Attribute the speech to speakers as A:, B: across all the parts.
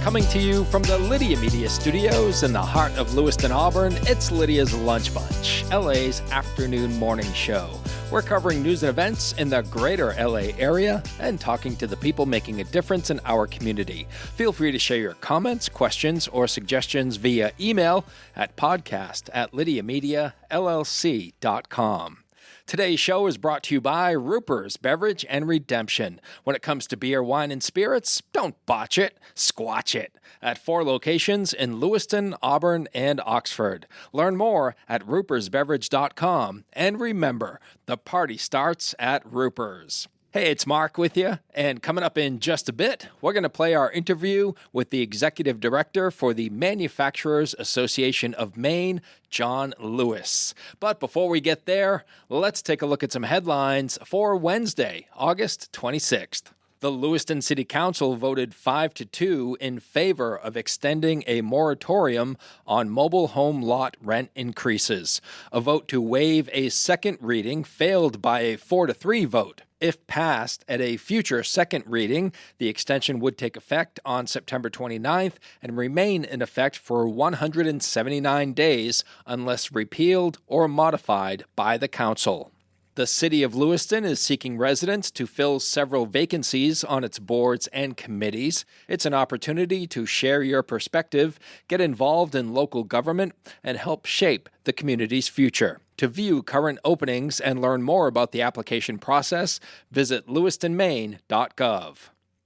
A: Coming to you from the Lydia Media Studios in the heart of Lewiston, Auburn, it's Lydia's Lunch Bunch, LA's afternoon morning show. We're covering news and events in the greater LA area and talking to the people making a difference in our community. Feel free to share your comments, questions, or suggestions via email at podcast@lydiamediallc.com. Today's show is brought to you by Ruper's Beverage and Redemption. When it comes to beer, wine, and spirits, don't botch it, squatch it. At 4 locations in Lewiston, Auburn, and Oxford. Learn more at rupersbeverage.com. And remember, the party starts at Ruper's. Hey, it's Mark with you, and coming up in just a bit, we're going to play our interview with the Executive Director for the Manufacturers Association of Maine, John Lewis. But before we get there, let's take a look at some headlines for Wednesday, August 26th. The Lewiston City Council voted 5-2 in favor of extending a moratorium on mobile home lot rent increases. A vote to waive a second reading failed by a 4-3 vote. If passed at a future second reading, the extension would take effect on September 29th and remain in effect for 179 days unless repealed or modified by the council. The City of Lewiston is seeking residents to fill several vacancies on its boards and committees. It's an opportunity to share your perspective, get involved in local government, and help shape the community's future. To view current openings and learn more about the application process, visit lewistonmaine.gov.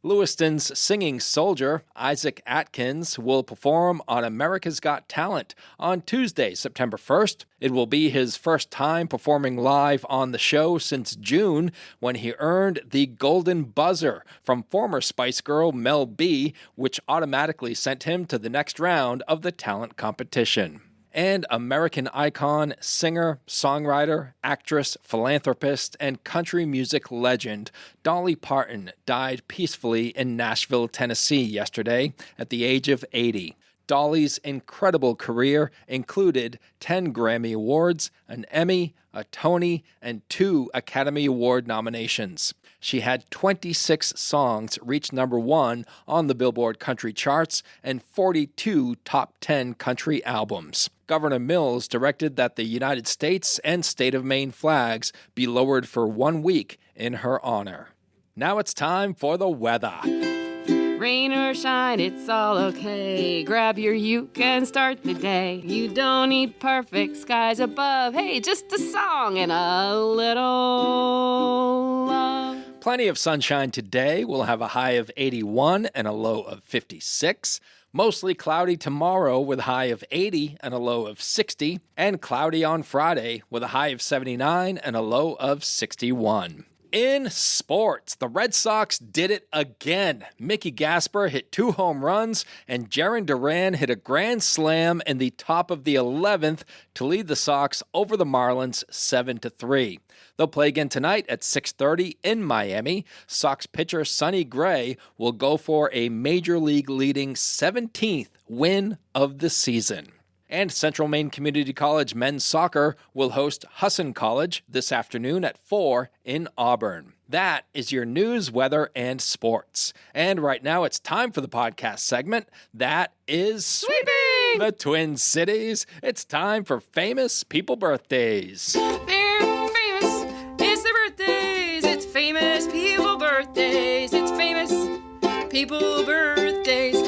A: Lewiston's singing soldier, Isaac Atkins, will perform on America's Got Talent on Tuesday, September 1st. It will be his first time performing live on the show since June, when he earned the Golden Buzzer from former Spice Girl Mel B, which automatically sent him to the next round of the talent competition. And American icon, singer, songwriter, actress, philanthropist, and country music legend Dolly Parton died peacefully in Nashville, Tennessee yesterday at the age of 80. Dolly's incredible career included 10 Grammy Awards, an Emmy, a Tony, and 2 Academy Award nominations. She had 26 songs reach number 1 on the Billboard country charts and 42 top 10 country albums. Governor Mills directed that the United States and state of Maine flags be lowered for 1 week in her honor. Now it's time for the weather.
B: Rain or shine, it's all okay. Grab your uke and start the day. You don't need perfect skies above. Hey, just a song and a little love.
A: Plenty of sunshine today. We'll have a high of 81 and a low of 56. Mostly cloudy tomorrow with a high of 80 and a low of 60. And cloudy on Friday with a high of 79 and a low of 61. In sports, the Red Sox did it again. Mickey Gasper hit 2 home runs, and Jarren Duran hit a grand slam in the top of the 11th to lead the Sox over the Marlins 7-3. They'll play again tonight at 6:30 in Miami. Sox pitcher Sonny Gray will go for a Major League leading 17th win of the season. And Central Maine Community College men's soccer will host Husson College this afternoon at 4 in Auburn. That is your news, weather, and sports. And right now it's time for the podcast segment that is
B: Sweeping
A: the Twin Cities. It's time for famous people birthdays.
B: They're famous. It's their birthdays. It's famous people birthdays. It's famous people birthdays.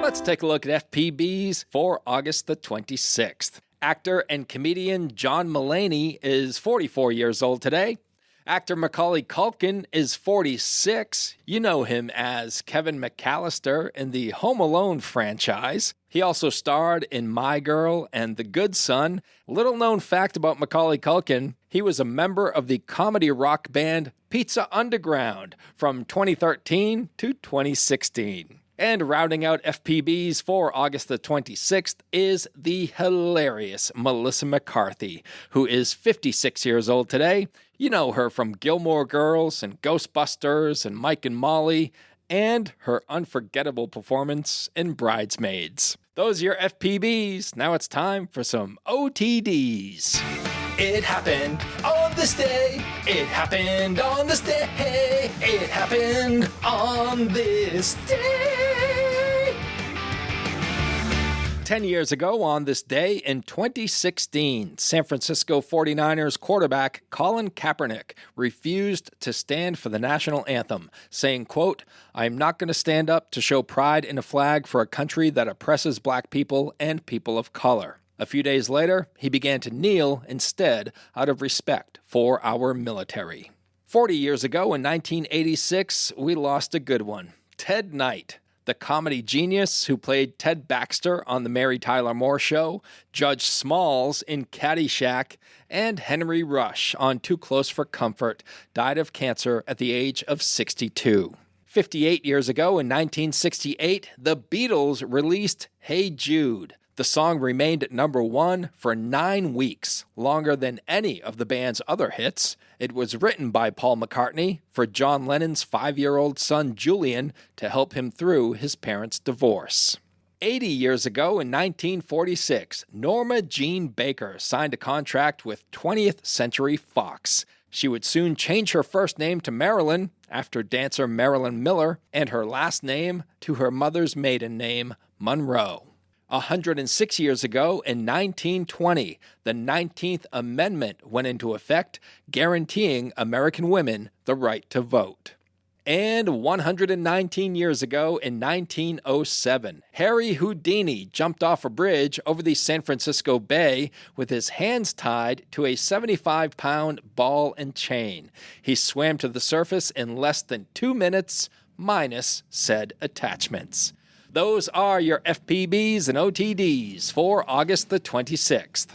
A: Let's take a look at FPBs for August the 26th. Actor and comedian John Mulaney is 44 years old today. Actor Macaulay Culkin is 46. You know him as Kevin McAllister in the Home Alone franchise. He also starred in My Girl and The Good Son. Little known fact about Macaulay Culkin, he was a member of the comedy rock band Pizza Underground from 2013 to 2016. And rounding out FPBs for August the 26th is the hilarious Melissa McCarthy, who is 56 years old today. You know her from Gilmore Girls and Ghostbusters and Mike and Molly, and her unforgettable performance in Bridesmaids. Those are your FPBs. Now it's time for some OTDs. It happened on this day. It happened on this day. It happened on this day. 10 years ago on this day in 2016, San Francisco 49ers quarterback Colin Kaepernick refused to stand for the national anthem, saying, quote, "I'm not going to stand up to show pride in a flag for a country that oppresses black people and people of color." A few days later, he began to kneel instead out of respect for our military. 40 years ago in 1986, we lost a good one. Ted Knight, the comedy genius who played Ted Baxter on The Mary Tyler Moore Show, Judge Smalls in Caddyshack, and Henry Rush on Too Close for Comfort, died of cancer at the age of 62. 58 years ago in 1968, the Beatles released Hey Jude. The song remained at number 1 for 9 weeks, longer than any of the band's other hits. It was written by Paul McCartney for John Lennon's 5-year-old son Julian to help him through his parents' divorce. 80 years ago in 1946, Norma Jean Baker signed a contract with 20th Century Fox. She would soon change her first name to Marilyn after dancer Marilyn Miller and her last name to her mother's maiden name, Monroe. 106 years ago, in 1920, the 19th Amendment went into effect, guaranteeing American women the right to vote. And 119 years ago, in 1907, Harry Houdini jumped off a bridge over the San Francisco Bay with his hands tied to a 75-pound ball and chain. He swam to the surface in less than 2 minutes, minus said attachments. Those are your FPBs and OTDs for August the 26th.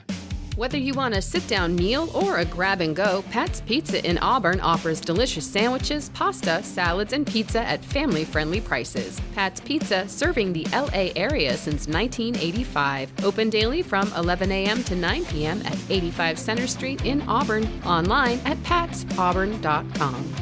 B: Whether you want a sit-down meal or a grab-and-go, Pat's Pizza in Auburn offers delicious sandwiches, pasta, salads, and pizza at family-friendly prices. Pat's Pizza, serving the LA area since 1985. Open daily from 11 a.m. to 9 p.m. at 85 Center Street in Auburn. Online at patsauburn.com.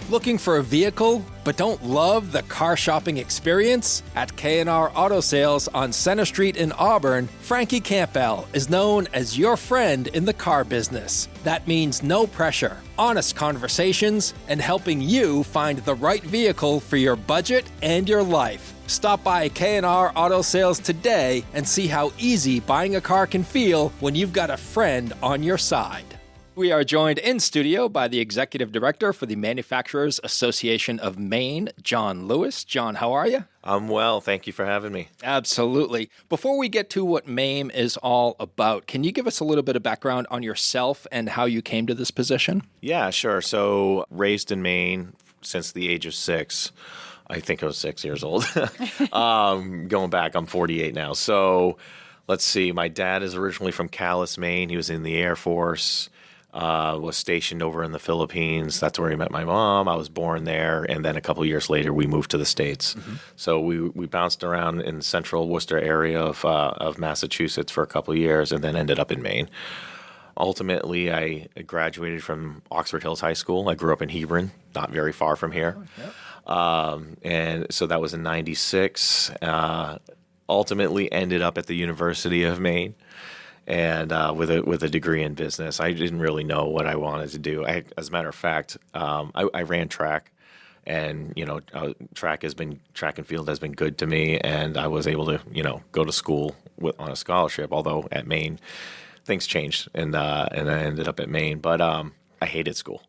A: Looking for a vehicle, but don't love the car shopping experience? At K&R Auto Sales on Center Street in Auburn, Frankie Campbell is known as your friend in the car business. That means no pressure, honest conversations, and helping you find the right vehicle for your budget and your life. Stop by K&R Auto Sales today and see how easy buying a car can feel when you've got a friend on your side. We are joined in studio by the Executive Director for the Manufacturers Association of Maine, John Lewis. John, how are you?
C: I'm well. Thank you for having me.
A: Absolutely. Before we get to what MAME is all about, can you give us a little bit of background on yourself and how you came to this position?
C: Yeah, sure. So raised in Maine since the age of 6. I think I was 6 years old. Going back, I'm 48 now. So let's see. My dad is originally from Calais, Maine. He was in the Air Force. Was stationed over in the Philippines. That's where he met my mom. I was born there, and then a couple years later, we moved to the States. Mm-hmm. So we bounced around in the central Worcester area of Massachusetts for a couple of years, and then ended up in Maine. Ultimately, I graduated from Oxford Hills High School. I grew up in Hebron, not very far from here. Oh, yep. And so that was in '96. Ultimately, ended up at the University of Maine. And with a degree in business. I didn't really know what I wanted to do. As a matter of fact, I ran track, and track and field has been good to me, and I was able to go to school on a scholarship. Although at Maine, things changed, and I ended up at Maine. But I hated school.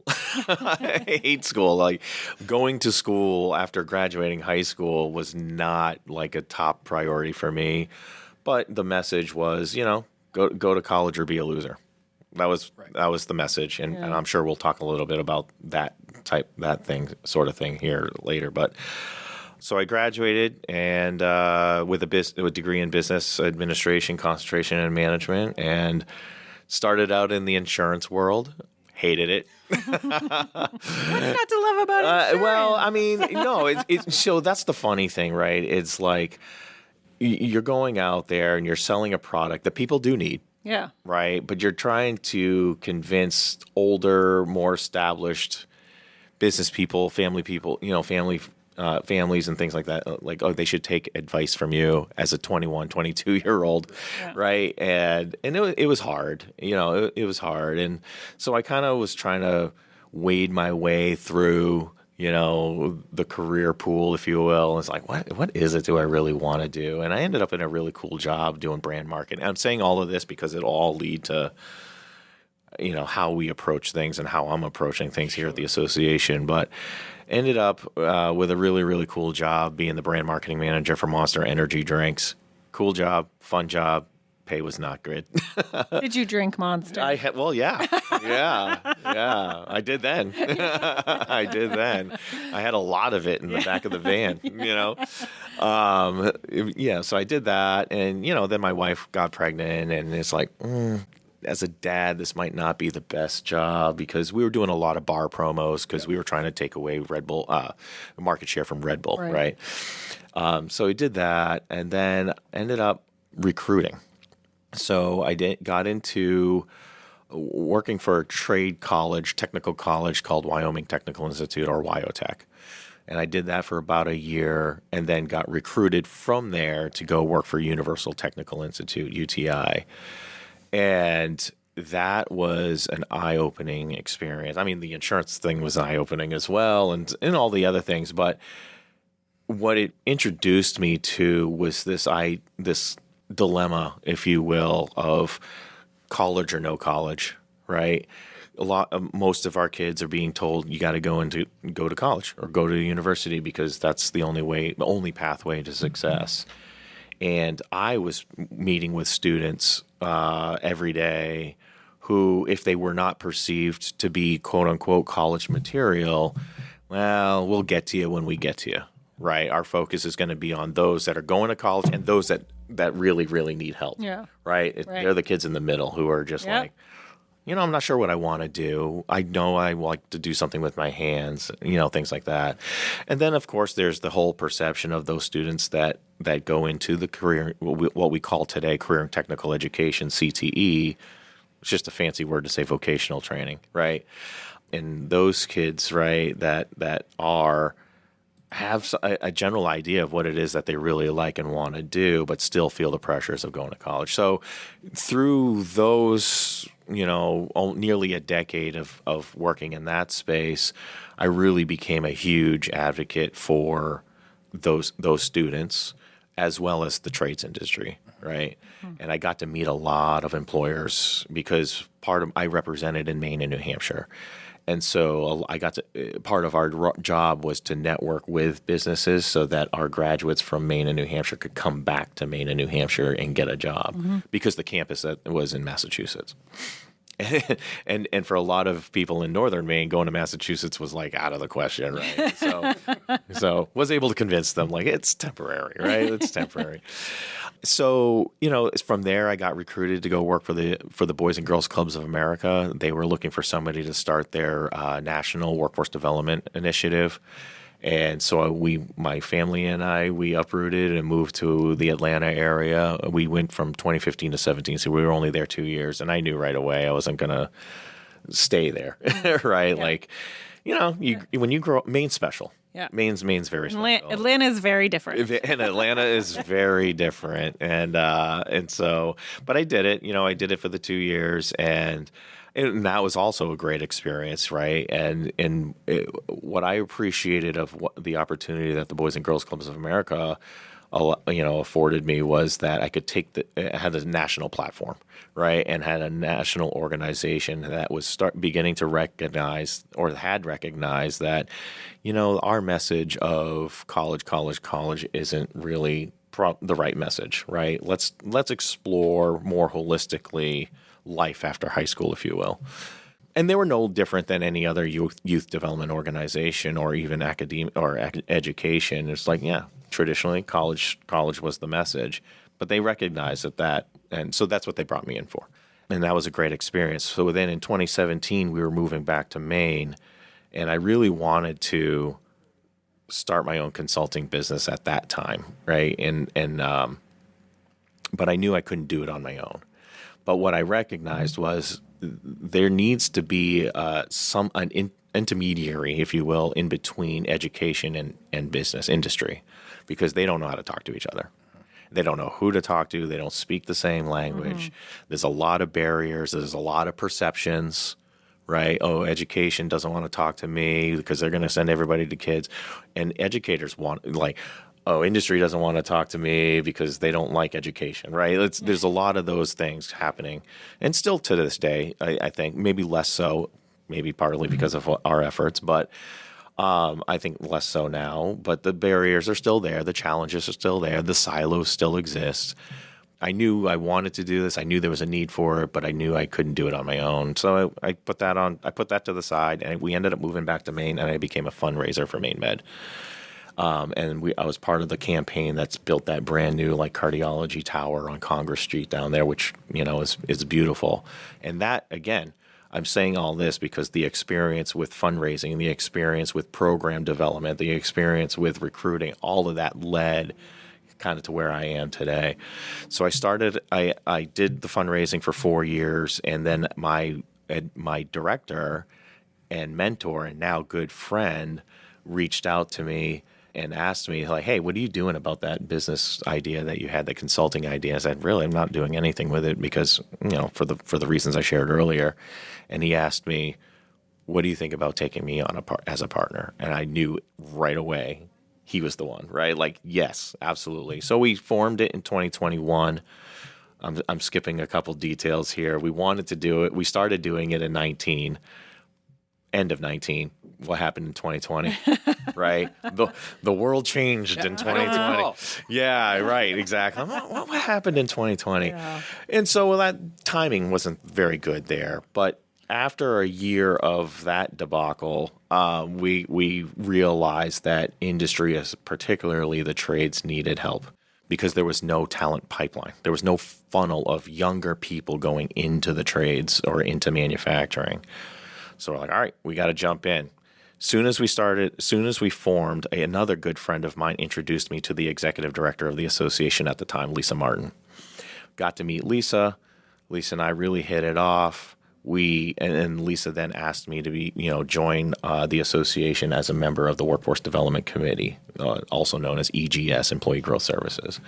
C: I hate school. Like, going to school after graduating high school was not like a top priority for me. But the message was, Go to college or be a loser. That was the message, and I'm sure we'll talk a little bit about that sort of thing here later. But so I graduated and with a degree in business administration, concentration in management, and started out in the insurance world. Hated it.
D: What's not to love about insurance?
C: Well, I mean, no. So that's the funny thing, right? It's like, you're going out there and you're selling a product that people do need.
D: Yeah.
C: Right? But you're trying to convince older, more established business people, family people, families and things like that. Like, they should take advice from you as a 21, 22-year-old. Yeah. Right? And it was hard. It was hard. And so I kind of was trying to wade my way through the career pool, if you will. And it's like, what is it do I really want to do? And I ended up in a really cool job doing brand marketing. I'm saying all of this because it'll all lead to, how we approach things and how I'm approaching things here at the association. But ended up with a really, really cool job being the brand marketing manager for Monster Energy Drinks. Cool job, fun job. Pay was not good.
D: Did you drink Monster?
C: Yeah. I did then. I had a lot of it in the back of the van, So I did that. And, then my wife got pregnant, and it's like, as a dad, this might not be the best job, because we were doing a lot of bar promos because we were trying to take away Red Bull, market share from Red Bull, right? So we did that, and then ended up recruiting. So I got into working for a trade college, technical college called Wyoming Technical Institute, or WyoTech. And I did that for about a year, and then got recruited from there to go work for Universal Technical Institute, UTI. And that was an eye-opening experience. I mean, the insurance thing was eye-opening as well, and all the other things. But what it introduced me to was this dilemma, if you will, of college or no college, right? Most of our kids are being told you got to go to college or go to university because that's the only pathway to success. And I was meeting with students every day who, if they were not perceived to be quote unquote college material, well, we'll get to you when we get to you, right? Our focus is going to be on those that are going to college and those that really, really need help.
D: Yeah.
C: Right? They're the kids in the middle who are just like, I'm not sure what I want to do. I know I like to do something with my hands, things like that. And then, of course, there's the whole perception of those students that go into the career, what we call today career and technical education, CTE. It's just a fancy word to say vocational training, right? And those kids, right, that have a general idea of what it is that they really like and want to do, but still feel the pressures of going to college. So through those, nearly a decade of working in that space, I really became a huge advocate for those students as well as the trades industry, right? And I got to meet a lot of employers because I represented in Maine and New Hampshire. And so part of our job was to network with businesses so that our graduates from Maine and New Hampshire could come back to Maine and New Hampshire and get a job because the campus that was in Massachusetts. And for a lot of people in northern Maine, going to Massachusetts was like out of the question, right? So was able to convince them like it's temporary, right? It's temporary. So, from there I got recruited to go work for the Boys and Girls Clubs of America. They were looking for somebody to start their national workforce development initiative. And so my family and we uprooted and moved to the Atlanta area. We went from 2015 to 17, so we were only there 2 years. And I knew right away I wasn't going to stay there, right? Yeah. When you grow up, Maine's special.
D: Yeah.
C: Maine's very special.
D: Atlanta is very different.
C: And Atlanta is very different. And so, but I did it. I did it for the 2 years, and that was also a great experience, right? And what I appreciated of the opportunity that the Boys and Girls Clubs of America, afforded me was that I could had a national platform, right? And had a national organization that was beginning to recognize, or had recognized that, our message of college isn't really the right message, right? Let's explore more holistically life after high school, if you will. And they were no different than any other youth development organization or even academia or education. It's like, traditionally college was the message, but they recognized that, and so that's what they brought me in for. And that was a great experience. So then in 2017, we were moving back to Maine, and I really wanted to start my own consulting business at that time, right? But I knew I couldn't do it on my own. But what I recognized was there needs to be an intermediary, if you will, in between education and business industry, because they don't know how to talk to each other. They don't know who to talk to. They don't speak the same language. There's a lot of barriers. There's a lot of perceptions, right? Oh, education doesn't want to talk to me because they're going to send everybody to kids. And educators want, like, oh, industry doesn't want to talk to me because they don't like education, right? There's a lot of those things happening. And still to this day, I think, maybe less so, maybe partly because of our efforts, but I think less so now. But the barriers are still there. The challenges are still there. The silos still exist. I knew I wanted to do this. I knew there was a need for it, but I knew I couldn't do it on my own. So I put that to the side, and we ended up moving back to Maine, and I became a fundraiser for Maine Med. And I was part of the campaign that's built that brand new like cardiology tower on Congress Street down there, which, you know, is beautiful. And that, again, I'm saying all this because the experience with fundraising, the experience with program development, the experience with recruiting, all of that led kind of to where I am today. So I did the fundraising for 4 years, and then my director and mentor and now good friend reached out to me and asked me, like, hey, what are you doing about that business idea that you had, the consulting idea? I said, really, I'm not doing anything with it because, you know, for the reasons I shared earlier. And he asked me, what do you think about taking me on as a partner? And I knew right away he was the one, right? Like, yes, absolutely. So we formed it in 2021. I'm skipping a couple details here. We wanted to do it. We started doing it in 19, end of 19. What happened in 2020, right? The world changed in 2020. Yeah, right, exactly. What happened in 2020? Yeah. And so that timing wasn't very good there. But after a year of that debacle, we realized that industry, particularly the trades, needed help because there was no talent pipeline. There was no funnel of younger people going into the trades or into manufacturing. So we're like, all right, we got to jump in. Soon as we formed, another good friend of mine introduced me to the executive director of the association at the time, Lisa Martin. Got to meet Lisa. Lisa and I really hit it off. And Lisa then asked me to join the association as a member of the Workforce Development Committee, also known as EGS, Employee Growth Services.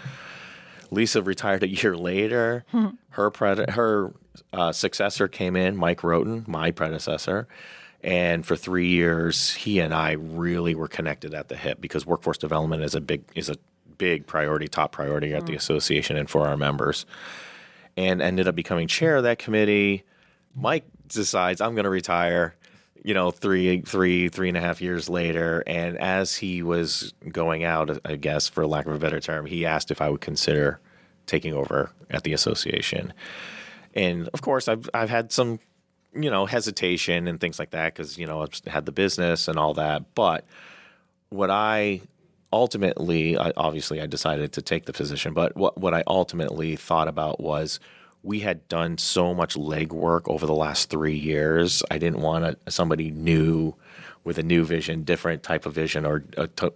C: Lisa retired a year later. Her successor came in, Mike Roten, my predecessor. And for 3 years, he and I really were connected at the hip because workforce development is a big priority, top priority at the association and for our members. And ended up becoming chair of that committee. Mike decides I'm going to retire, 3.5 years later. And as he was going out, I guess, for lack of a better term, he asked if I would consider taking over at the association. And of course, I've had some hesitation and things like that because, I've had the business and all that. But what I decided to take the position. But what I ultimately thought about was we had done so much legwork over the last 3 years. I didn't want somebody new with a new vision, different type of vision, or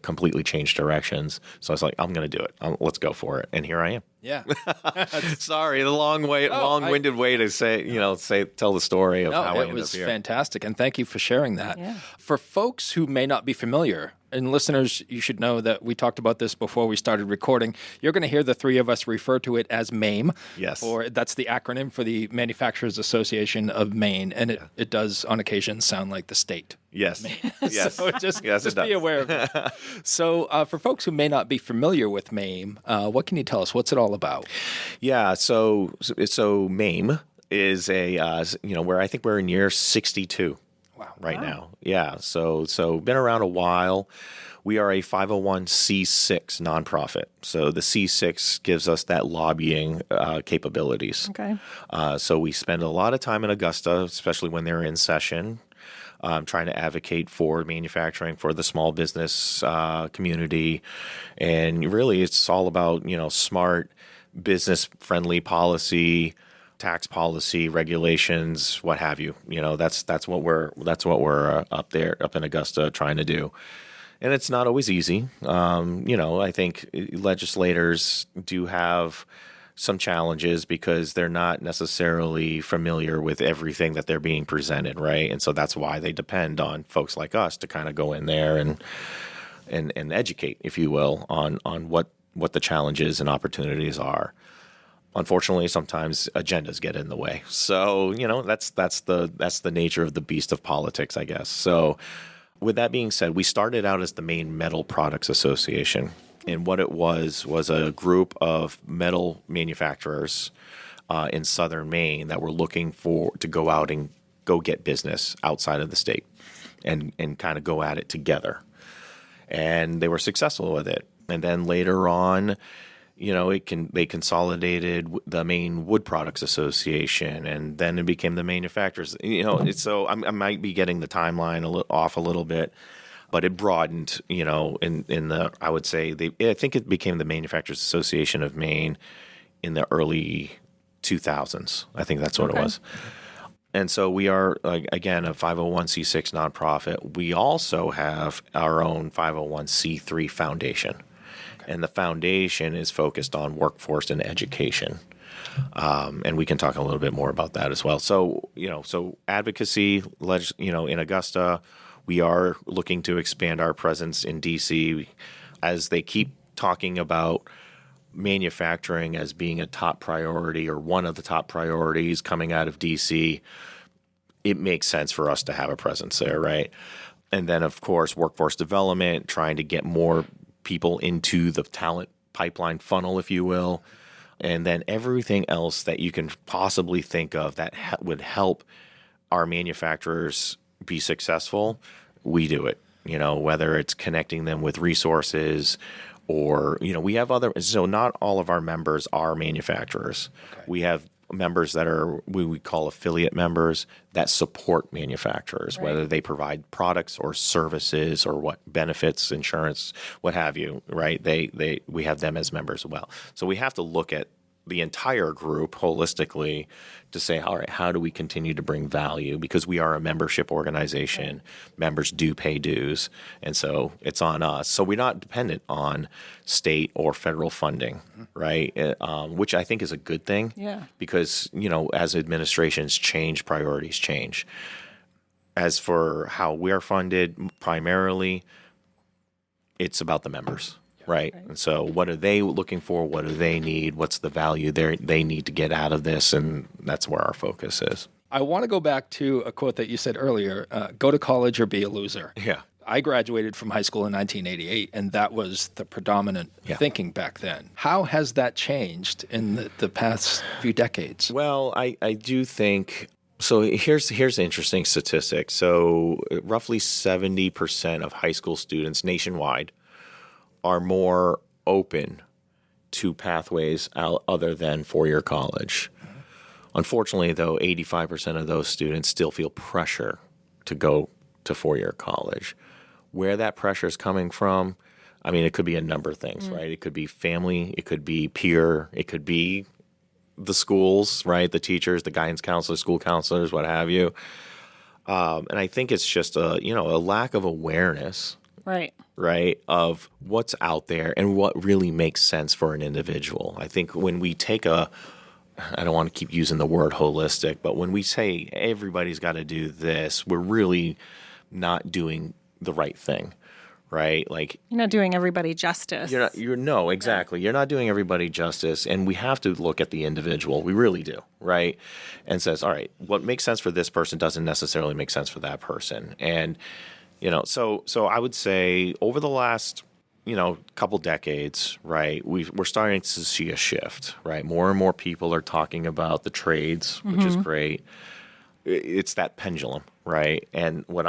C: completely change directions. So I was like, I'm going to do it. Let's go for it. And here I am.
A: Yeah.
C: Sorry, the long-winded way to tell the story of how I ended up here.
A: It was fantastic, and thank you for sharing that.
D: Yeah.
A: For folks who may not be familiar, and listeners, you should know that we talked about this before we started recording. You're going to hear the three of us refer to it as MAME.
C: Yes.
A: Or that's the acronym for the Manufacturers Association of Maine, and it does on occasion sound like the state.
C: Yes.
A: Maine.
C: Yes.
A: So just
C: yes,
A: be aware of it. So for folks who may not be familiar with MAME, what can you tell us? What's it all about?
C: Yeah. So MAME is where I think we're in year 62.
A: Wow.
C: Right now. Yeah. So been around a while. We are a 501c6 nonprofit. So the C6 gives us that lobbying capabilities.
D: Okay.
C: So we spend a lot of time in Augusta, especially when they're in session, trying to advocate for manufacturing, for the small business community. And really it's all about, smart business-friendly policy, tax policy, regulations, what have you. That's what we're up in Augusta trying to do. And it's not always easy. I think legislators do have some challenges because they're not necessarily familiar with everything that they're being presented, right? And so that's why they depend on folks like us to kind of go in there and educate, if you will, on what the challenges and opportunities are. unfortunately, sometimes agendas get in the way. So, that's the nature of the beast of politics, I guess. So with that being said, we started out as the Maine Metal Products Association. And what it was a group of metal manufacturers in southern Maine that were looking to go out and go get business outside of the state and kind of go at it together. And they were successful with it. And then later on, they consolidated the Maine Wood Products Association, and then it became the manufacturers. So I might be getting the timeline off a little bit, but it broadened. I would say I think it became the Manufacturers Association of Maine in the early 2000s. I think that's what it was. And so we are, again, a 501c6 nonprofit. We also have our own 501c3 foundation. And the foundation is focused on workforce and education. And we can talk a little bit more about that as well. So, advocacy, in Augusta, we are looking to expand our presence in D.C. as they keep talking about manufacturing as being a top priority or one of the top priorities coming out of D.C. It makes sense for us to have a presence there, right? And then, of course, workforce development, trying to get more people into the talent pipeline funnel, if you will, and then everything else that you can possibly think of that would help our manufacturers be successful, we do it. Whether it's connecting them with resources or, we have so not all of our members are manufacturers. Okay. We have members that are we call affiliate members that support manufacturers, right, whether they provide products or services or what benefits, insurance, what have you, right? We have them as members as well. So we have to look at the entire group holistically to say, all right, how do we continue to bring value? Because we are a membership organization. Right. Members do pay dues. And so it's on us. So we're not dependent on state or federal funding, right? Which I think is a good thing. Yeah. Because, as administrations change, priorities change. As for how we're funded, primarily, it's about the members. Right. And so what are they looking for? What do they need? What's the value they need to get out of this? And that's where our focus is.
A: I want to go back to a quote that you said earlier, go to college or be a loser.
C: Yeah.
A: I graduated from high school in 1988, and that was the predominant thinking back then. How has that changed in the past few decades?
C: Well, I do think... So here's an interesting statistic. So roughly 70% of high school students nationwide are more open to pathways other than four-year college. Unfortunately, though, 85% of those students still feel pressure to go to four-year college. Where that pressure is coming from, it could be a number of things, right? It could be family, it could be peer, it could be the schools, right? The teachers, the guidance counselors, school counselors, what have you. And I think it's just a lack of awareness, right, of what's out there and what really makes sense for an individual. I think when we take I don't want to keep using the word holistic, but when we say everybody's got to do this, we're really not doing the right thing, right? Like,
D: you're not doing everybody justice.
C: Exactly. You're not doing everybody justice, and we have to look at the individual. We really do, right? And says, all right, what makes sense for this person doesn't necessarily make sense for that person. And so I would say over the last, couple decades, right, we're starting to see a shift, right? More and more people are talking about the trades, which is great. It's that pendulum, right? And what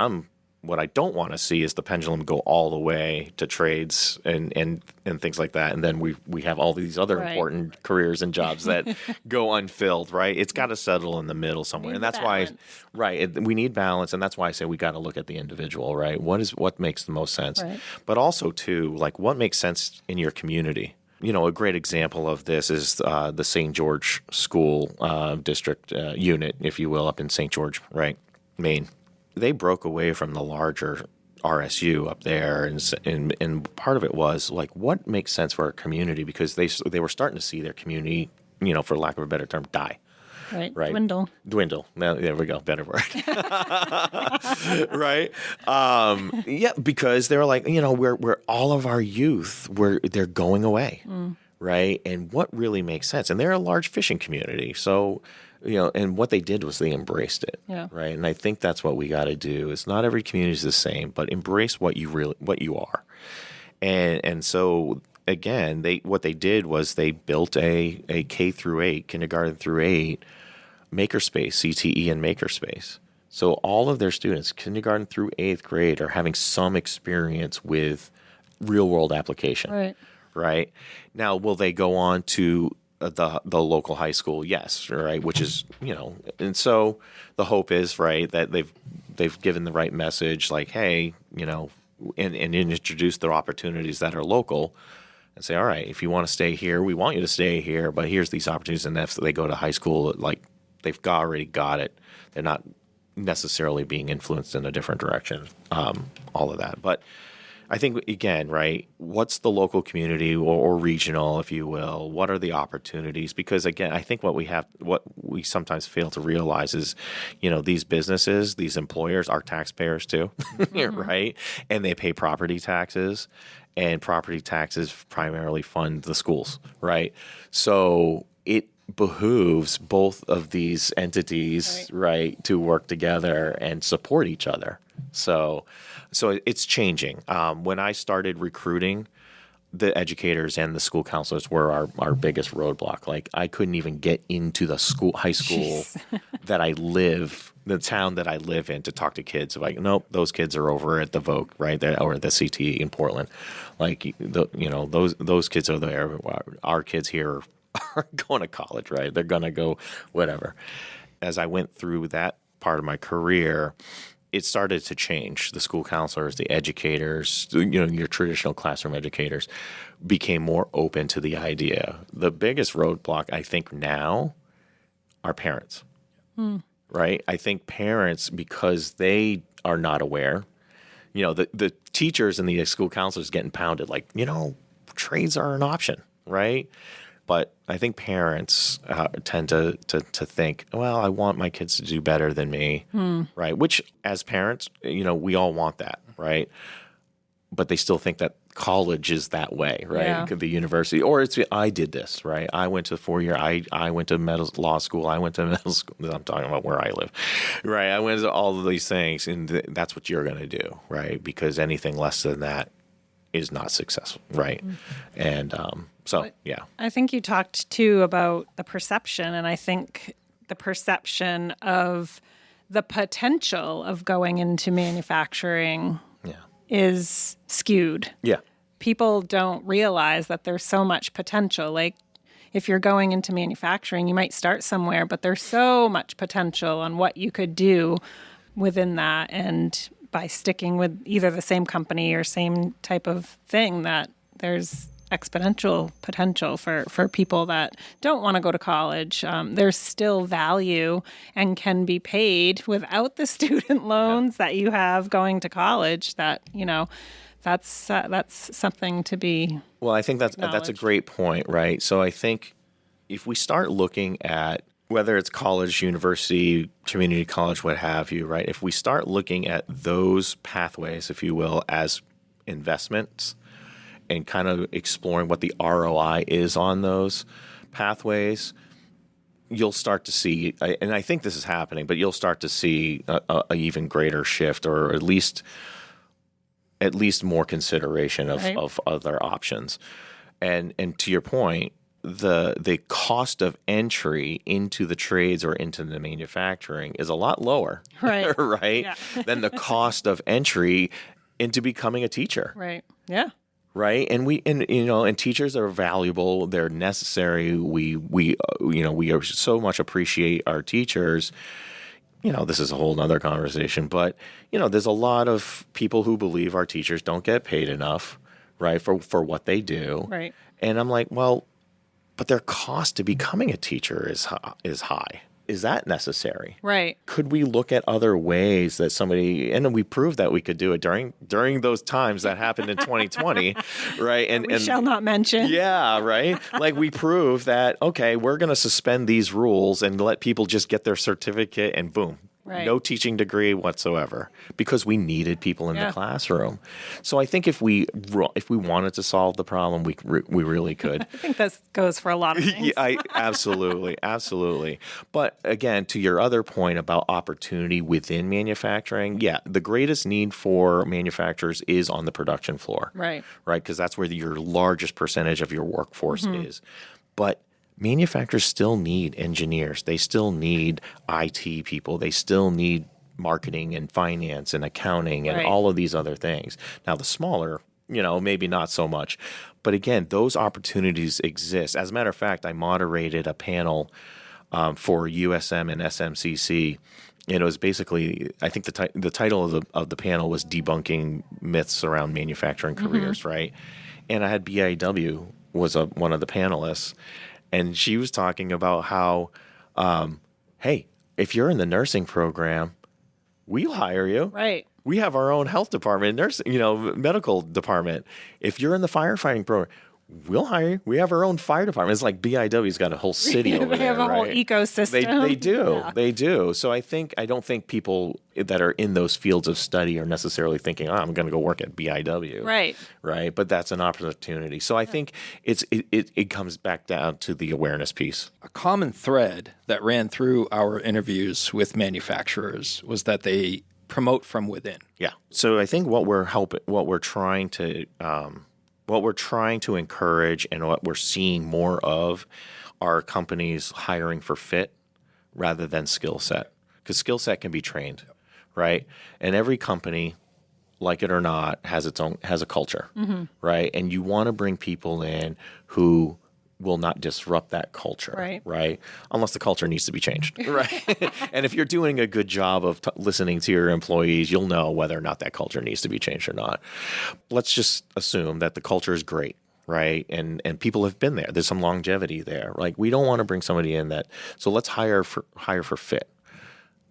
C: I don't want to see is the pendulum go all the way to trades and things like that. And then we have all these other important careers and jobs that go unfilled, right? It's got to settle in the middle somewhere. And that's why, we need balance. And that's why I say we got to look at the individual, right? What makes the most sense? Right. But also, too, like what makes sense in your community? A great example of this is the St. George School District unit, if you will, up in St. George, right, Maine. They broke away from the larger RSU up there, and part of it was like what makes sense for our community, because they were starting to see their community, for lack of a better term, die.
D: Right.
C: Dwindle. Now, there we go. Better word. Right. Because they were like, we're all of our youth, they're going away. right? And what really makes sense. And they're a large fishing community. So, and what they did was they embraced it, right? And I think that's what we got to do is not every community is the same, but embrace what you are. And so again, what they did was they built a K through 8, kindergarten through 8 makerspace, CTE and makerspace. So all of their students, kindergarten through 8th grade, are having some experience with real world application. Right. Now, will they go on to the local high school? Yes. Right. Which is, and so the hope is, right, that they've given the right message, like, hey, and introduce their opportunities that are local, and say, all right, if you want to stay here, we want you to stay here, but here's these opportunities. And if they go to high school, like they've already got it, they're not necessarily being influenced in a different direction. All of that, but I think, again, right, what's the local community or regional, if you will? What are the opportunities? Because, again, I think what we sometimes fail to realize is, these businesses, these employers are taxpayers too, right? And they pay property taxes, and property taxes primarily fund the schools, right? So it behooves both of these entities, right, to work together and support each other. So it's changing. When I started recruiting, the educators and the school counselors were our biggest roadblock. Like, I couldn't even get into the high school the town that I live in, to talk to kids. Like, nope, those kids are over at the Voc, right, or the CTE in Portland. Like, those kids are there. Our kids here are going to college, right? They're going to go whatever. As I went through that part of my career, it started to change. The school counselors, the educators, your traditional classroom educators became more open to the idea. The biggest roadblock, I think, now are parents, right? I think parents, because they are not aware, the teachers and the school counselors getting pounded like, trades are an option, right? But I think parents tend to think, well, I want my kids to do better than me, right? Which, as parents, we all want that, right? But they still think that college is that way, right?
D: Yeah.
C: It could be university, or I did this, right? I went to 4-year. I went to law school. I went to medical school. I'm talking about where I live, right? I went to all of these things, and that's what you're going to do, right? Because anything less than that is not successful, right? And yeah.
D: I think you talked too about the perception, and I think the perception of the potential of going into manufacturing is skewed.
C: Yeah.
D: People don't realize that there's so much potential. Like, if you're going into manufacturing, you might start somewhere, but there's so much potential on what you could do within that, and by sticking with either the same company or same type of thing, that there's exponential potential for people that don't want to go to college. There's still value and can be paid without the student loans that you have going to college. That, that's something to be.
C: Well, I think that's a great point, right? So I think if we start looking at whether it's college, university, community college, what have you, right? If we start looking at those pathways, if you will, as investments, and kind of exploring what the ROI is on those pathways, you'll start to see, and I think this is happening, but you'll start to see a even greater shift, or at least more consideration of other options. And to your point, the cost of entry into the trades or into the manufacturing is a lot lower,
D: right?
C: Yeah. than the cost of entry into becoming a teacher.
D: Right. Yeah.
C: Right. And teachers are valuable. They're necessary. We so much appreciate our teachers. This is a whole nother conversation, but there's a lot of people who believe our teachers don't get paid enough, right, for what they do.
D: Right.
C: And I'm like, well, but their cost to becoming a teacher is high. Is that necessary?
D: Right.
C: Could we look at other ways that somebody, and we proved that we could do it during those times that happened in 2020, right? And
D: we shall not mention.
C: Yeah, right. Like, we proved that, okay, we're going to suspend these rules and let people just get their certificate and boom,
D: Right.
C: No teaching degree whatsoever, because we needed people in the classroom. So I think if we wanted to solve the problem, we really could.
D: I think this goes for a lot of things.
C: Absolutely. But again, to your other point about opportunity within manufacturing, the greatest need for manufacturers is on the production floor.
D: Right.
C: Right, because that's where your largest percentage of your workforce is. But manufacturers still need engineers. They still need IT people. They still need marketing and finance and accounting and all of these other things. Now, the smaller, maybe not so much. But again, those opportunities exist. As a matter of fact, I moderated a panel for USM and SMCC. And it was basically, I think the title of the panel was Debunking Myths Around Manufacturing Careers, right? And I had BIW was one of the panelists. And she was talking about how, hey, if you're in the nursing program, we'll hire you.
D: Right.
C: We have our own health department, medical department. If you're in the firefighting program, we'll hire you. We have our own fire department. It's like BIW's got a whole city over there.
D: They have a whole ecosystem.
C: They do.
D: Yeah.
C: They do. So I don't think people that are in those fields of study are necessarily thinking, I'm going to go work at BIW.
D: Right.
C: Right. But that's an opportunity. So I think it comes back down to the awareness piece.
A: A common thread that ran through our interviews with manufacturers was that they promote from within.
C: Yeah. So I think what we're trying to encourage and what we're seeing more of are companies hiring for fit rather than skill set, because skill set can be trained, right? And every company, like it or not, has a culture, right? And you want to bring people in who will not disrupt that culture, right? Unless the culture needs to be changed, right? And if you're doing a good job of listening to your employees, you'll know whether or not that culture needs to be changed or not. Let's just assume that the culture is great, right? And people have been there. There's some longevity there. Like, we don't want to bring somebody in so let's hire for fit,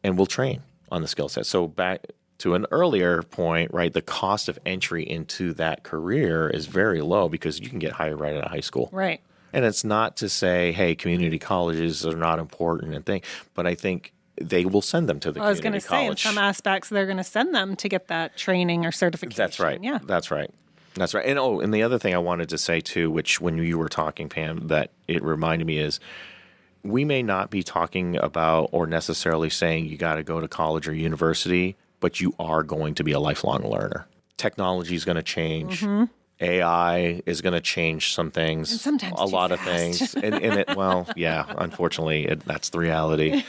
C: and we'll train on the skill set. So back to an earlier point, right? The cost of entry into that career is very low because you can get hired right out of high school.
D: Right.
C: And it's not to say, hey, community colleges are not important and thing, but I think they will send them to the community college.
D: I was going to say, in some aspects, they're going to send them to get that training or certification.
C: That's right.
D: Yeah.
C: That's right. And the other thing I wanted to say too, which when you were talking, Pam, that it reminded me is, we may not be talking about or necessarily saying you got to go to college or university, but you are going to be a lifelong learner. Technology is going to change. AI is going to change some things,
D: and sometimes
C: a lot of things. Unfortunately, that's the reality.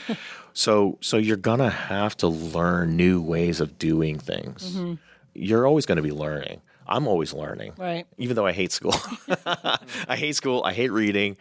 C: So you're going to have to learn new ways of doing things. You're always going to be learning. I'm always learning,
D: right?
C: Even though I hate school. I hate school. I hate reading.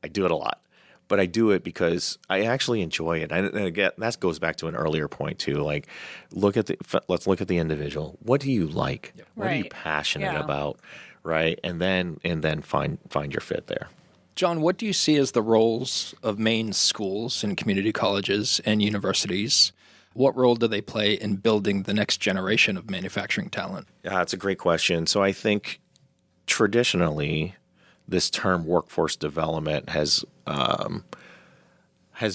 C: I do it a lot. But I do it because I actually enjoy it. And again, that goes back to an earlier point too. Like, let's look at the individual. What do you like? What are you passionate about? Right, and then find your fit there.
A: John, what do you see as the roles of Maine schools and community colleges and universities? What role do they play in building the next generation of manufacturing talent?
C: Yeah, that's a great question. So I think traditionally, this term workforce development has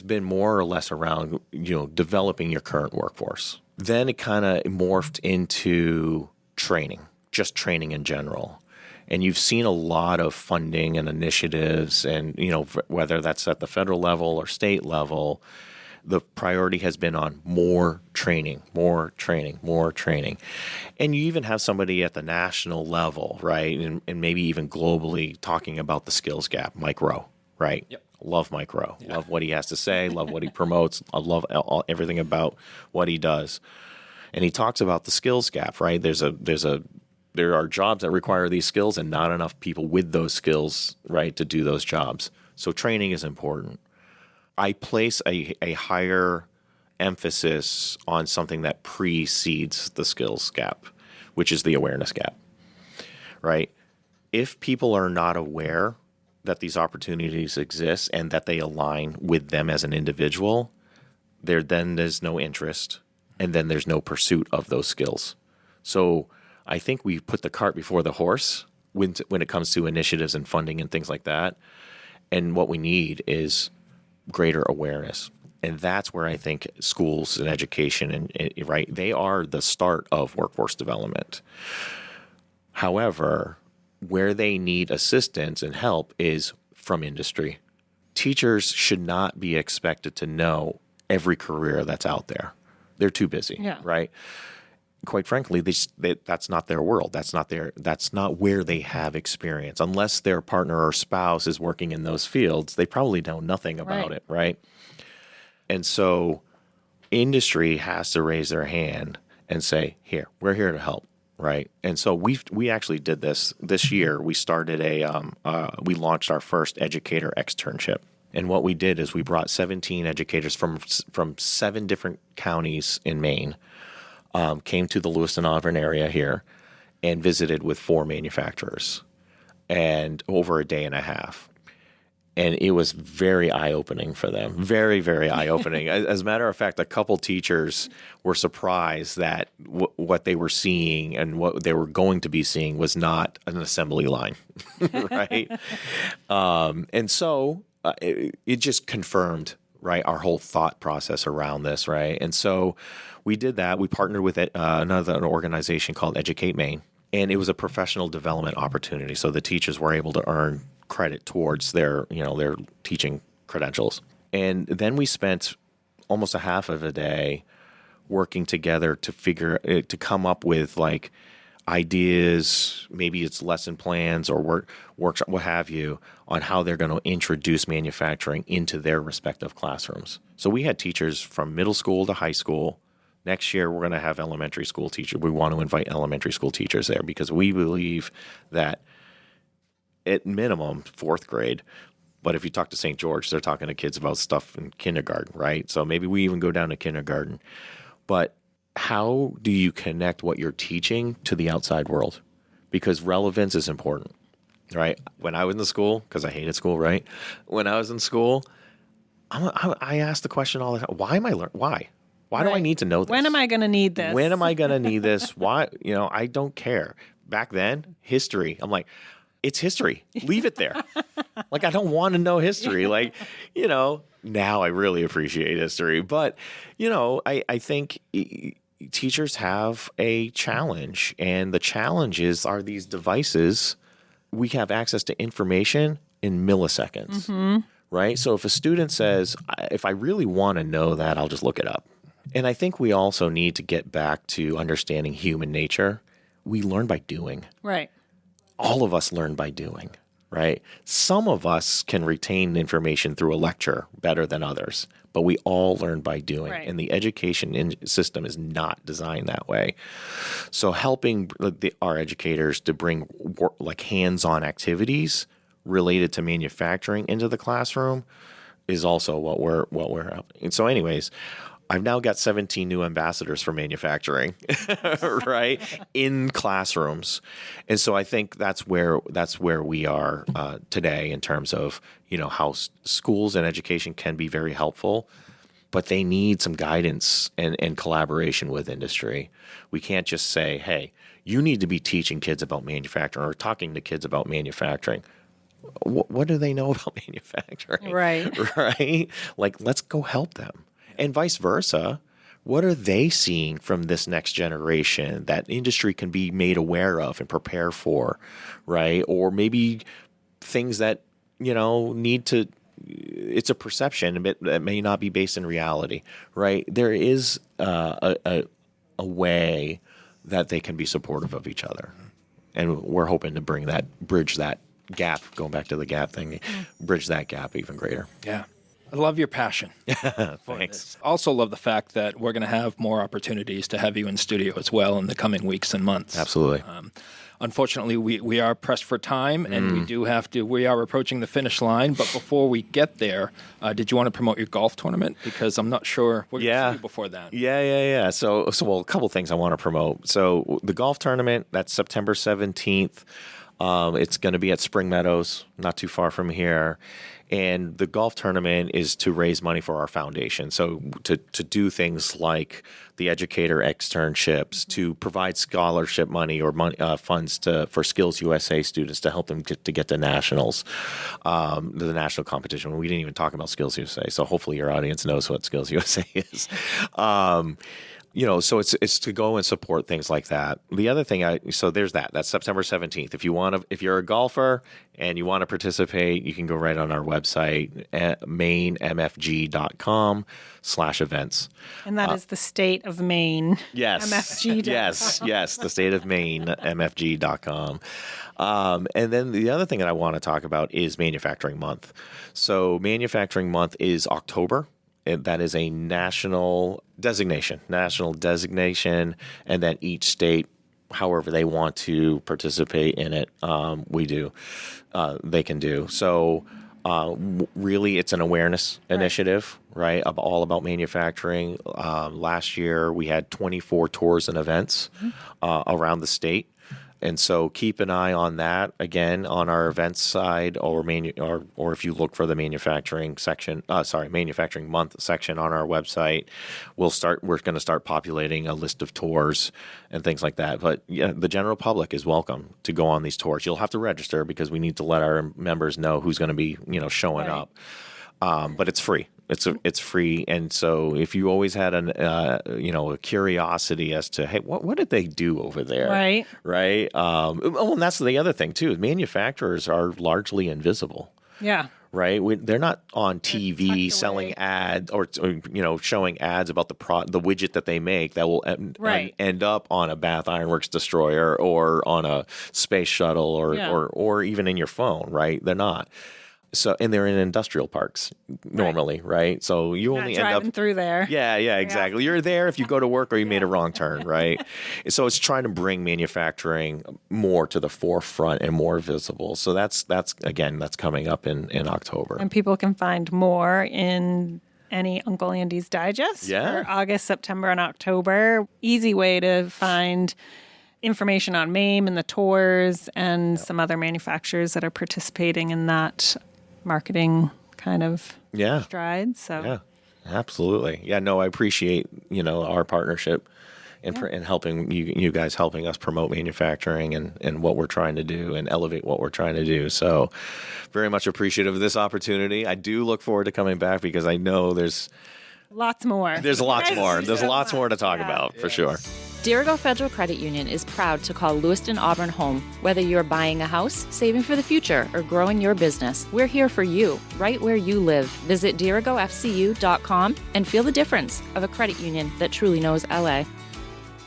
C: been more or less around developing your current workforce. Then it kind of morphed into training, just training in general. And you've seen a lot of funding and initiatives, and whether that's at the federal level or state level, the priority has been on more training. And you even have somebody at the national level, right, and maybe even globally talking about the skills gap, Mike Rowe, right? Yep. Love Mike Rowe. Yeah. Love what he has to say. Love what he promotes. I love everything about what he does. And he talks about the skills gap, right? There are jobs that require these skills and not enough people with those skills, right, to do those jobs. So training is important. I place a higher emphasis on something that precedes the skills gap, which is the awareness gap, right? If people are not aware that these opportunities exist and that they align with them as an individual, there's no interest, and then there's no pursuit of those skills. So I think we put the cart before the horse when it comes to initiatives and funding and things like that. And what we need is greater awareness. And that's where I think schools and education, right, they are the start of workforce development. However, where they need assistance and help is from industry. Teachers should not be expected to know every career that's out there. They're too busy, right? Quite frankly, that's not their world. That's not where they have experience. Unless their partner or spouse is working in those fields, they probably know nothing about it, right? And so industry has to raise their hand and say, here, we're here to help, right? And so we actually did this year. We started we launched our first educator externship. And what we did is we brought 17 educators from 7 different counties in Maine, came to the Lewiston Auburn area here and visited with 4 manufacturers and over a day and a half. And it was very eye-opening for them. Very, very eye-opening. As a matter of fact, a couple teachers were surprised that what they were seeing and what they were going to be seeing was not an assembly line, right? And so it just confirmed, right, our whole thought process around this, right? And so we did that. We partnered with another organization called Educate Maine, and it was a professional development opportunity. So the teachers were able to earn credit towards their teaching credentials. And then we spent almost a half of a day working together to come up with like ideas, maybe it's lesson plans or workshop, what have you, on how they're going to introduce manufacturing into their respective classrooms. So we had teachers from middle school to high school. Next year, we're going to have elementary school teachers. We want to invite elementary school teachers there because we believe that at minimum, 4th grade, but if you talk to St. George, they're talking to kids about stuff in kindergarten, right? So maybe we even go down to kindergarten. But how do you connect what you're teaching to the outside world? Because relevance is important, right? When I was in school, because I hated school, right? When I was in school, I asked the question all the time, why am I learning? Why? Why do I need to know this?
D: When am I going to need this?
C: When am I going to need this? Why? I don't care. Back then, history, I'm like, it's history. Leave it there. Like, I don't want to know history. Like, now I really appreciate history. But, I think teachers have a challenge. And the challenges are these devices. We have access to information in milliseconds, right? So if a student says, if I really want to know that, I'll just look it up. And I think we also need to get back to understanding human nature. We learn by doing.
D: Right.
C: All of us learn by doing, right? Some of us can retain information through a lecture better than others, but we all learn by doing.
D: Right.
C: And the education system is not designed that way. So helping our educators to bring like hands-on activities related to manufacturing into the classroom is also what we're helping. And so anyways, I've now got 17 new ambassadors for manufacturing, right, in classrooms, and so I think that's where we are today in terms of how schools and education can be very helpful, but they need some guidance and collaboration with industry. We can't just say, hey, you need to be teaching kids about manufacturing or talking to kids about manufacturing. What do they know about manufacturing?
D: Right.
C: Right? Like, let's go help them. And vice versa, what are they seeing from this next generation that industry can be made aware of and prepare for, right? Or maybe things that, need to, it's a perception that may not be based in reality, right? There is a way that they can be supportive of each other. And we're hoping to bridge that gap, going back to the gap thing, bridge that gap even greater.
A: Yeah. I love your passion.
C: Thanks.
A: Also love the fact that we're going to have more opportunities to have you in studio as well in the coming weeks and months.
C: Absolutely.
A: Unfortunately, we are pressed for time, and we are approaching the finish line. But before we get there, did you want to promote your golf tournament? Because I'm not sure what you're going to do before that.
C: Yeah. So a couple things I want to promote. So the golf tournament, that's September 17th. It's going to be at Spring Meadows, not too far from here. And the golf tournament is to raise money for our foundation. So to do things like the educator externships, to provide scholarship money or funds for Skills USA students to help them get to nationals, the national competition. We didn't even talk about Skills USA, so hopefully your audience knows what Skills USA is. So it's to go and support things like that. The other thing, so there's that. That's September 17th. If you're a golfer and you want to participate, you can go right on our website at mainemfg.com/events.
D: And that is the state of Maine.
C: Yes.
D: MFG.
C: Yes. The state of Maine, mfg.com. And then the other thing that I want to talk about is Manufacturing Month. So Manufacturing Month is October. That is a national designation, and then each state, however they want to participate in it, they can do. So really, it's an awareness initiative, right, all about manufacturing. Last year, we had 24 tours and events around the state. And so keep an eye on that, again, on our events side, or if you look for the Manufacturing Month section on our website, we're going to start populating a list of tours and things like that. But yeah, the general public is welcome to go on these tours. You'll have to register because we need to let our members know who's going to be, showing up. But it's free. It's free, and so if you always had a curiosity as to, hey, what did they do over there, right? And that's the other thing too. Manufacturers are largely invisible.
D: Yeah.
C: Right. They're not on TV selling ads or showing ads about the widget that they make that will end up on a Bath Iron Works destroyer or on a space shuttle or even in your phone. Right. They're not. So, and they're in industrial parks normally, right? So you only end up
D: through there.
C: Yeah, exactly. You're there if you go to work or you made a wrong turn, right? So it's trying to bring manufacturing more to the forefront and more visible. So that's coming up in October.
D: And people can find more in any Uncle Andy's Digest for August, September, and October. Easy way to find information on MAME and the tours and some other manufacturers that are participating in that marketing kind of stride. So
C: yeah, absolutely. Yeah, no, I appreciate our partnership and helping you guys helping us promote manufacturing and what we're trying to do and elevate what we're trying to do. So very much appreciative of this opportunity. I do look forward to coming back because I know there's
D: lots more.
C: There's lots more. There's lots more to talk about for sure.
E: Dirigo Federal Credit Union is proud to call Lewiston Auburn home. Whether you're buying a house, saving for the future, or growing your business, we're here for you, right where you live. Visit dirigofcu.com and feel the difference of a credit union that truly knows LA.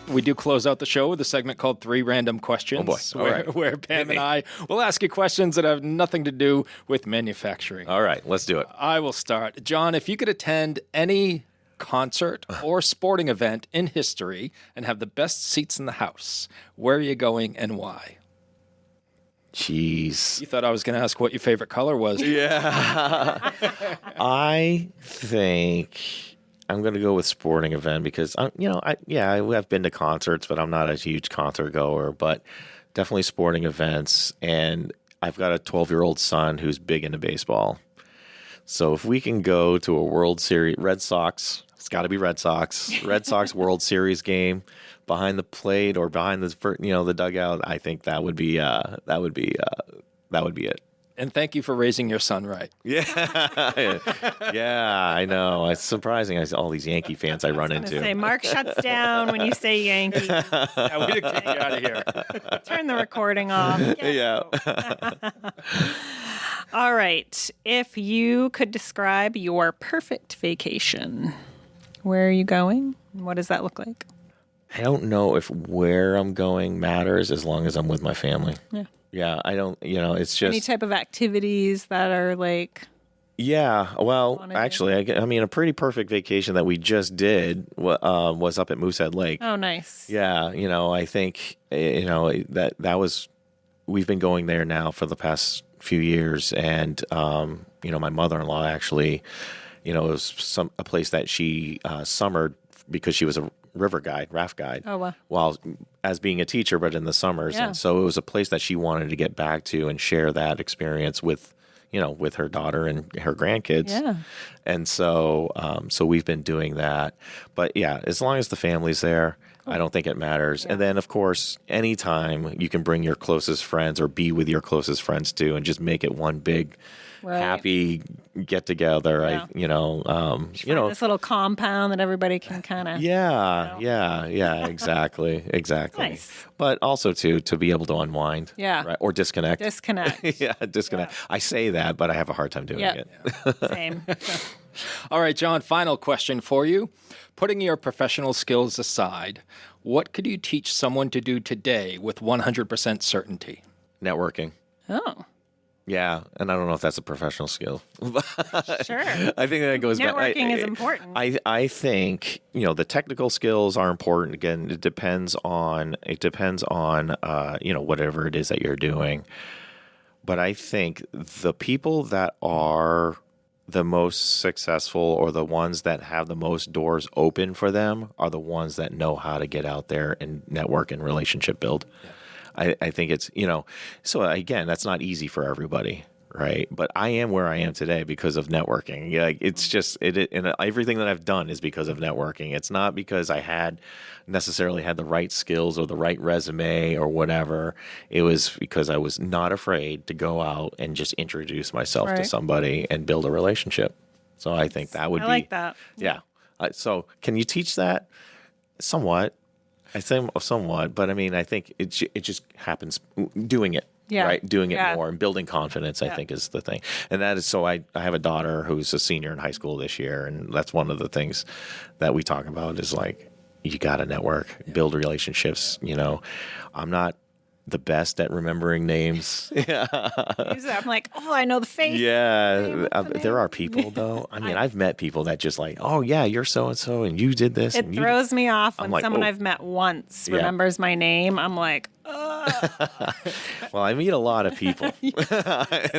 A: We do close out the show with a segment called 3 Random Questions.
C: Oh boy.
A: Where Pam and I will ask you questions that have nothing to do with manufacturing.
C: All right, let's do it.
A: I will start. John, if you could attend any concert or sporting event in history and have the best seats in the house, where are you going and why?
C: Jeez.
A: You thought I was going to ask what your favorite color was.
C: Yeah. I think I'm going to go with sporting event because, I've been to concerts, but I'm not a huge concert goer, but definitely sporting events. And I've got a 12-year-old son who's big into baseball. So if we can go to a World Series, Red Sox, it's got to be Red Sox World Series game behind the plate or behind the dugout, I think that would be it.
A: And thank you for raising your son right.
C: Yeah. Yeah, I know. It's surprising all these Yankee fans I run into.
D: Say Mark shuts down when you say Yankee.
A: Yeah, we didn't get you out of here.
D: Turn the recording off.
C: Yeah.
D: All right. If you could describe your perfect vacation, where are you going? What does that look like?
C: I don't know if where I'm going matters as long as I'm with my family.
D: Yeah.
C: Yeah, I don't, it's just...
D: Any type of activities that are like...
C: Yeah, well, actually, a pretty perfect vacation that we just did was up at Moosehead Lake.
D: Oh, nice.
C: Yeah, I think, that was... We've been going there now for the past few years, and, my mother-in-law actually, it was a place that she summered because she was river guide, raft guide.
D: Oh, wow.
C: While as being a teacher, but in the summers.
D: Yeah.
C: And so it was a place that she wanted to get back to and share that experience with, with her daughter and her grandkids.
D: Yeah.
C: And so, so we've been doing that. But yeah, as long as the family's there, I don't think it matters. And then, of course, anytime you can bring your closest friends or be with your closest friends too, and just make it one big, happy get together.
D: Yeah. This little compound that everybody can kind of.
C: Yeah, exactly.
D: Nice.
C: But also to be able to unwind.
D: Yeah.
C: Right? Or disconnect.
D: Disconnect.
C: Disconnect. I say that, but I have a hard time doing it.
D: Same.
A: All right, John, final question for you. Putting your professional skills aside, what could you teach someone to do today with 100% certainty?
C: Networking.
D: Oh.
C: Yeah, and I don't know if that's a professional skill.
D: Sure.
C: I think that goes back.
D: Networking is important.
C: I think the technical skills are important. Again, it depends on whatever it is that you're doing. But I think the people that are the most successful or the ones that have the most doors open for them are the ones that know how to get out there and network and relationship build. Yeah. I think it's, so again, that's not easy for everybody, right? But I am where I am today because of networking. Yeah, it's just, and everything that I've done is because of networking. It's not because I necessarily had the right skills or the right resume or whatever. It was because I was not afraid to go out and just introduce myself to somebody and build a relationship. So I think that would be.
D: I like that.
C: Yeah. So can you teach that? Somewhat. I think somewhat, but I mean, I think it just happens doing it, right? Doing it more and building confidence, I think, is the thing. And that is, so I have a daughter who's a senior in high school this year, and that's one of the things that we talk about is like, you got to network, build relationships. I'm not the best at remembering names.
D: I'm like, I know the face.
C: Yeah. There are people, though. I mean, I've met people that just like, oh, yeah, you're so-and-so, and you did this.
D: It throws me off when someone I've met once remembers my name. I'm like, ugh.
C: Well, I meet a lot of people.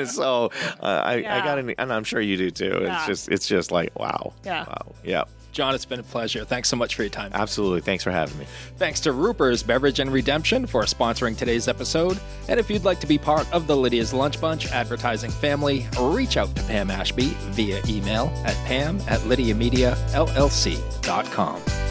C: So I got and I'm sure you do, too.
D: Yeah.
C: It's just like, wow.
D: Yeah.
C: Wow. Yeah.
A: John, it's been a pleasure. Thanks so much for your time.
C: Absolutely. Thanks for having me.
A: Thanks to Ruper's Beverage and Redemption for sponsoring today's episode. And if you'd like to be part of the Lydia's Lunch Bunch advertising family, reach out to Pam Ashby via email at pam@lydiamediallc.com.